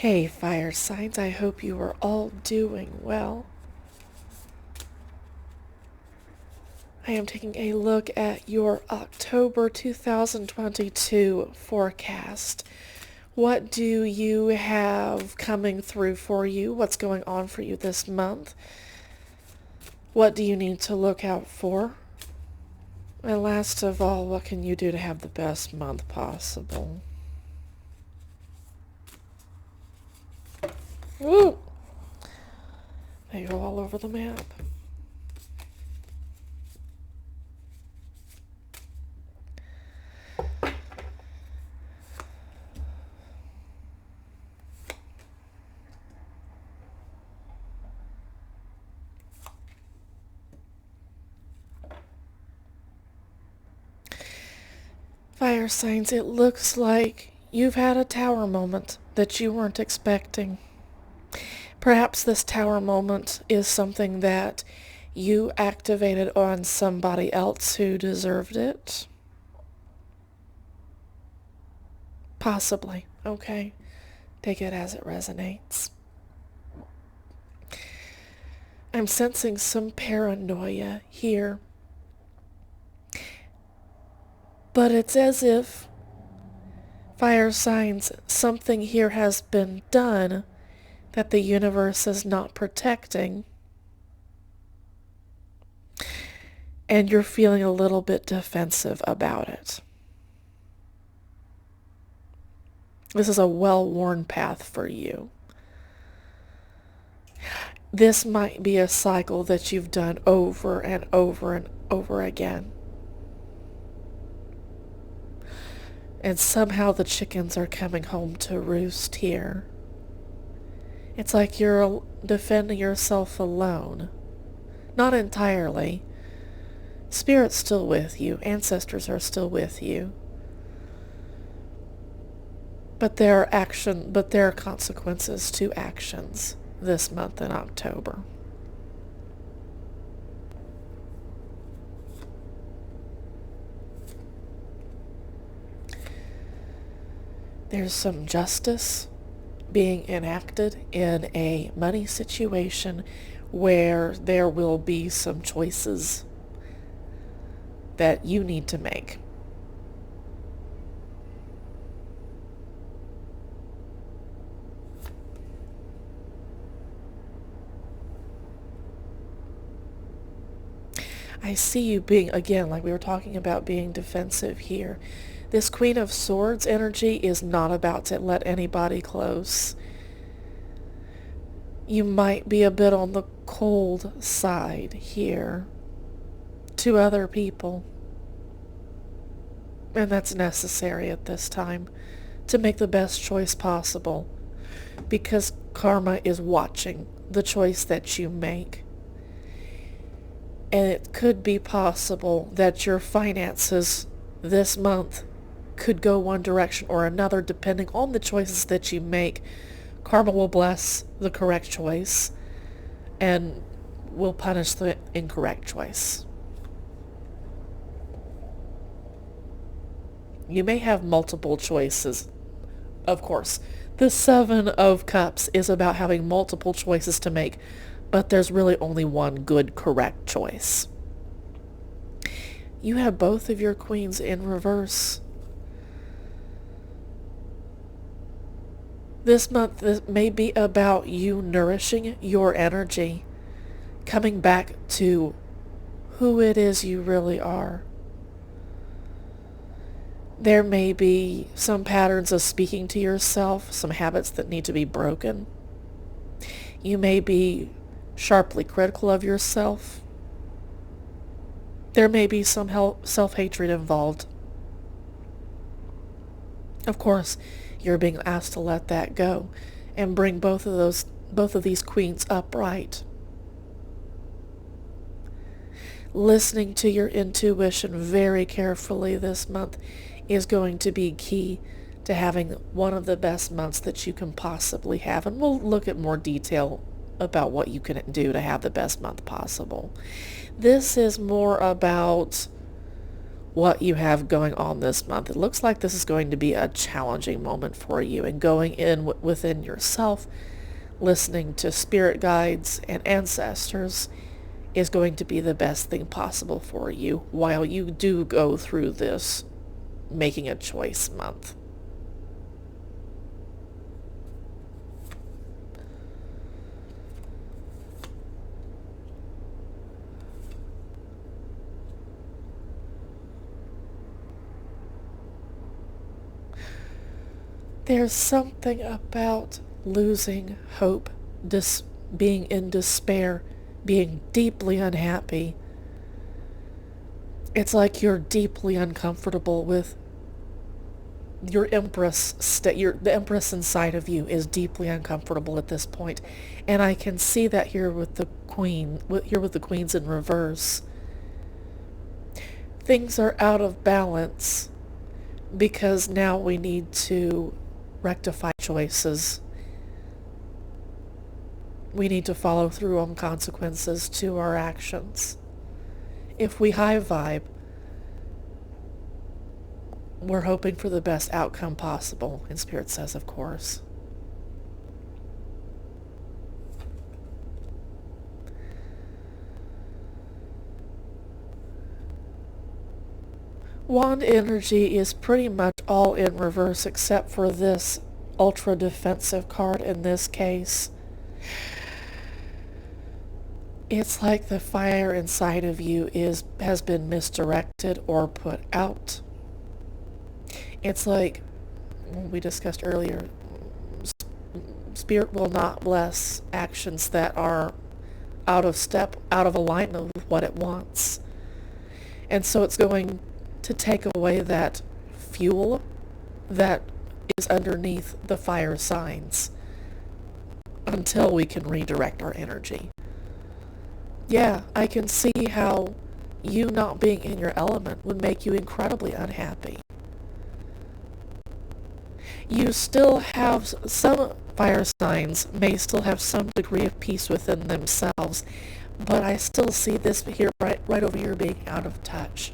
Hey, fire signs, I hope you are all doing well. I am taking a look at your October 2022 forecast. What do you have coming through for you? What's going on for you this month? What do you need to look out for? And last of all, what can you do to have the best month possible? Woo! They go all over the map. Fire signs, it looks like you've had a tower moment that you weren't expecting. Perhaps this tower moment is something that you activated on somebody else who deserved it. Possibly, okay? Take it as it resonates. I'm sensing some paranoia here. But it's as if, fire signs, something here has been done that the universe is not protecting. And you're feeling a little bit defensive about it. This is a well-worn path for you. This might be a cycle that you've done over and over and over again. And somehow the chickens are coming home to roost here. It's like you're defending yourself alone. Not entirely. Spirit's still with you. Ancestors are still with you. But there are consequences to actions this month in October. There's some justice being enacted in a money situation where there will be some choices that you need to make. I see you being, again, like we were talking about being defensive here. This Queen of Swords energy is not about to let anybody close. You might be a bit on the cold side here to other people. And that's necessary at this time to make the best choice possible, because karma is watching the choice that you make. And it could be possible that your finances this month could go one direction or another depending on the choices that you make. Karma will bless the correct choice and will punish the incorrect choice. You may have multiple choices. Of course, the Seven of Cups is about having multiple choices to make, but there's really only one good, correct choice. You have both of your queens in reverse. This month this may be about you nourishing your energy, coming back to who it is you really are. There may be some patterns of speaking to yourself, some habits that need to be broken. You may be sharply critical of yourself. There may be some self-hatred involved. Of course, you're being asked to let that go and bring both of these queens upright. Listening to your intuition very carefully this month is going to be key to having one of the best months that you can possibly have. And we'll look at more detail about what you can do to have the best month possible. This is more about what you have going on this month. It looks like this is going to be a challenging moment for you, and going in within yourself, listening to spirit guides and ancestors is going to be the best thing possible for you while you do go through this making a choice month. There's something about losing hope, being in despair, being deeply unhappy. It's like you're deeply uncomfortable with your empress the empress inside of you is deeply uncomfortable at this point, and I can see that here with the queens in reverse. Things are out of balance because now we need to rectify choices. We need to follow through on consequences to our actions. If we high vibe, we're hoping for the best outcome possible, and Spirit says, of course. Wand energy is pretty much all in reverse except for this ultra defensive card in this case. It's like the fire inside of you has been misdirected or put out. It's like we discussed earlier, Spirit will not bless actions that are out of step, out of alignment with what it wants. And so it's going to take away that fuel that is underneath the fire signs until we can redirect our energy. Yeah, I can see how you not being in your element would make you incredibly unhappy. You still have some fire signs may still have some degree of peace within themselves, but I still see this here right over here being out of touch.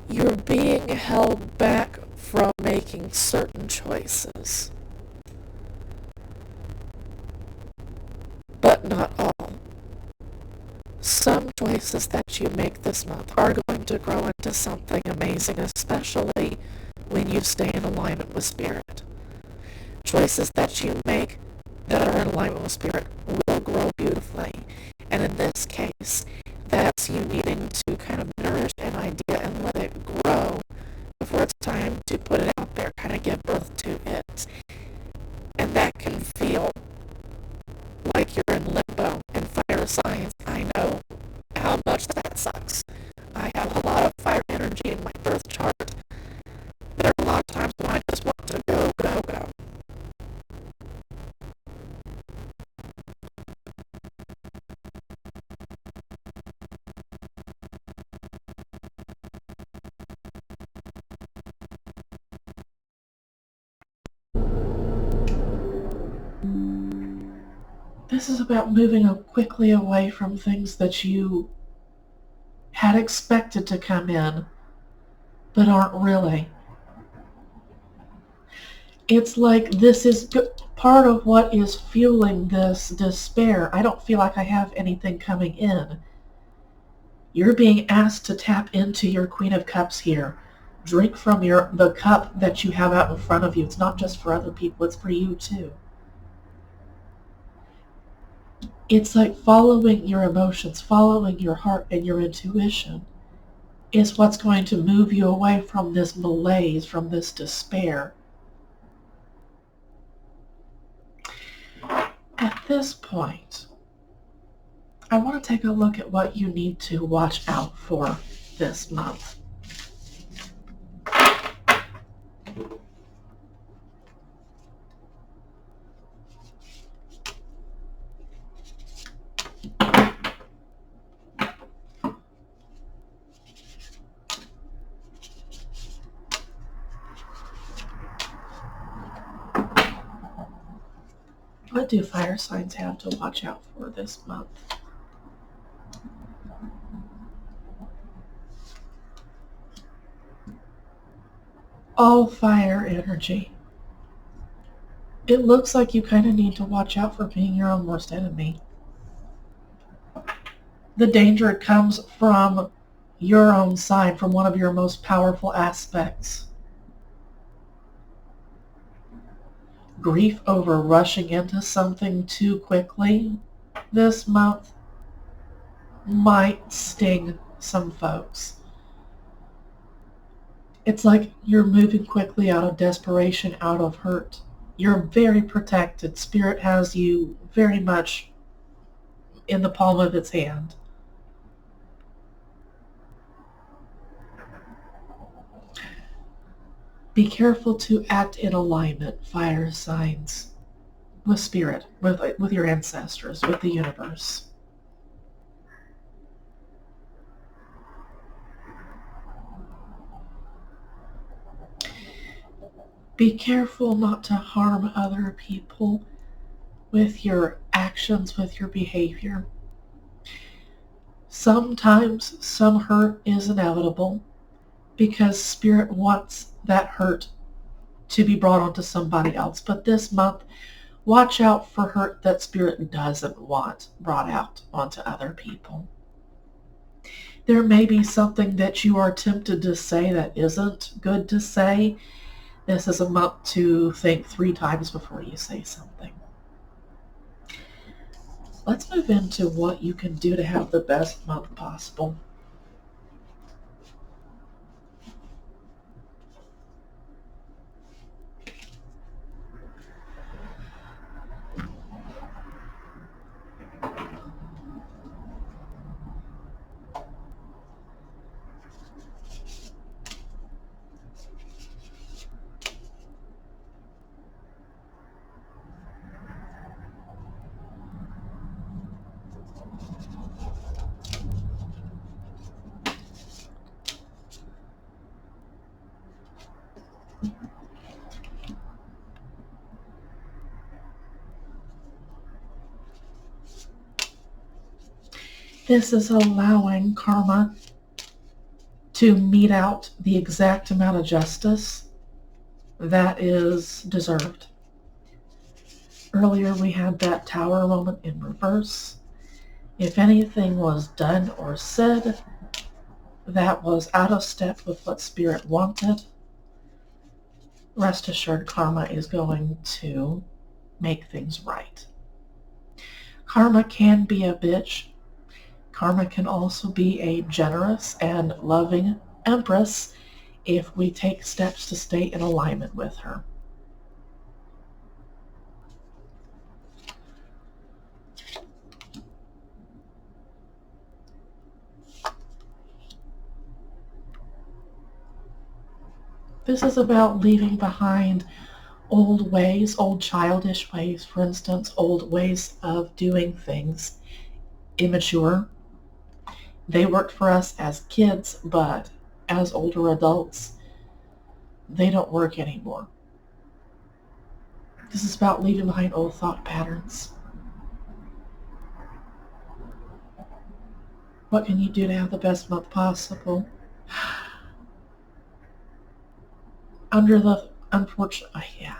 You're being held back from making certain choices, but not all. Some choices that you make this month are going to grow into something amazing, especially when you stay in alignment with Spirit. Choices that you make that are in alignment with Spirit will grow beautifully. And in this case, that's you needing to kind of nourish an idea and let it grow before it's time to put it out there, kind of give birth to it. And that can feel like you're in limbo. And fire signs, I know how much that sucks. I have a lot of fire energy in my birth chart. There are a lot of times when I just want to go, go, go. This is about moving quickly away from things that you had expected to come in, but aren't really. It's like this is part of what is fueling this despair. I don't feel like I have anything coming in. You're being asked to tap into your Queen of Cups here. Drink from the cup that you have out in front of you. It's not just for other people, it's for you too. It's like following your emotions, following your heart and your intuition is what's going to move you away from this malaise, from this despair. At this point, I want to take a look at what you need to watch out for this month. What do fire signs have to watch out for this month? all fire energy. It looks like you kind of need to watch out for being your own worst enemy. The danger comes from your own side, from one of your most powerful aspects. Grief over rushing into something too quickly this month might sting some folks. It's like you're moving quickly out of desperation, out of hurt. You're very protected. Spirit has you very much in the palm of its hand. Be careful to act in alignment, fire signs, with spirit, with your ancestors, with the universe. Be careful not to harm other people with your actions, with your behavior. Sometimes some hurt is inevitable because spirit wants that hurt to be brought onto somebody else. But this month, watch out for hurt that spirit doesn't want brought out onto other people. There may be something that you are tempted to say that isn't good to say. This is a month to think 3 times before you say something. Let's move into what you can do to have the best month possible. This is allowing karma to mete out the exact amount of justice that is deserved. Earlier we had that Tower moment in reverse. If anything was done or said that was out of step with what Spirit wanted, rest assured karma is going to make things right. Karma can be a bitch. Karma can also be a generous and loving empress if we take steps to stay in alignment with her. This is about leaving behind old ways, old childish ways, for instance, old ways of doing things, immature. They worked for us as kids, but as older adults, they don't work anymore. This is about leaving behind old thought patterns. What can you do to have the best month possible? Under the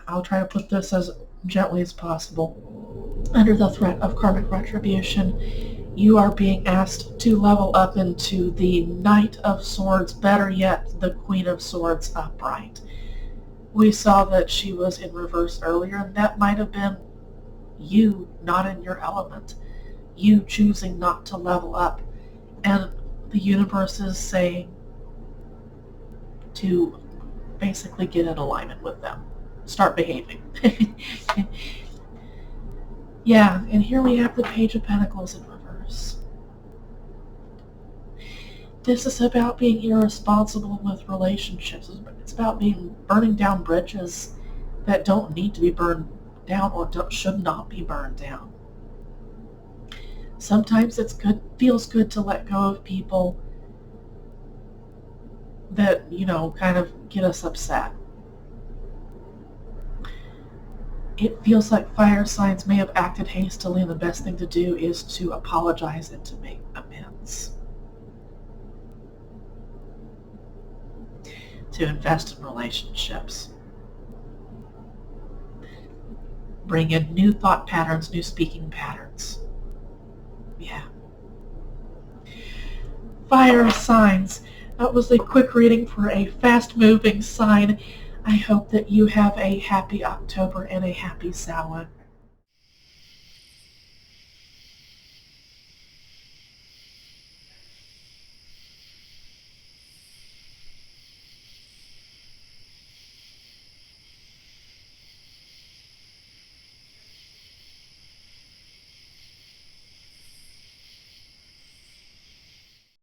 I'll try to put this as gently as possible. Under the threat of karmic retribution, you are being asked to level up into the Knight of Swords, better yet, the Queen of Swords upright. We saw that she was in reverse earlier, and that might have been you not in your element, you choosing not to level up. And the universe is saying to basically get in alignment with them. Start behaving. Yeah, and here we have the Page of Pentacles in reverse. This is about being irresponsible with relationships. It's about burning down bridges that don't need to be burned down or should not be burned down. Sometimes feels good to let go of people that, kind of get us upset. It feels like fire signs may have acted hastily, and the best thing to do is to apologize and to make amends. to invest in relationships. Bring in new thought patterns, new speaking patterns. Yeah. Fire signs. That was a quick reading for a fast-moving sign. I hope that you have a happy October and a happy Samhain.